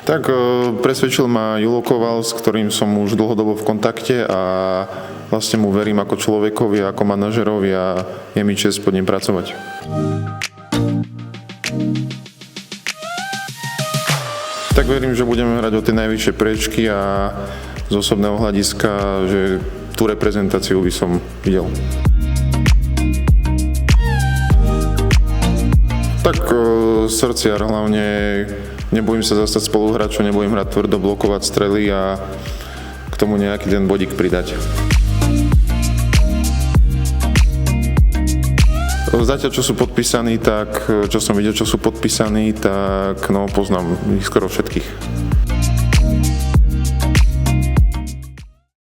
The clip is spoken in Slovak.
Tak presvedčil ma Julo Koval, s ktorým som už dlhodobo v kontakte a vlastne mu verím ako človekovi, ako manažerovi a je mi čest pod ním pracovať. Tak verím, že budeme hrať o tie najvyššie priečky a z osobného hľadiska, že tú reprezentáciu by som videl. Tak srdciar hlavne, nebojím sa zastať spoluhráčov, nebojím hrať tvrdo, blokovať strely a k tomu nejaký ten bodík pridať. Zatiaľ, čo sú podpísaní, tak čo som videl, čo sú podpísaní, tak poznám ich skoro všetkých.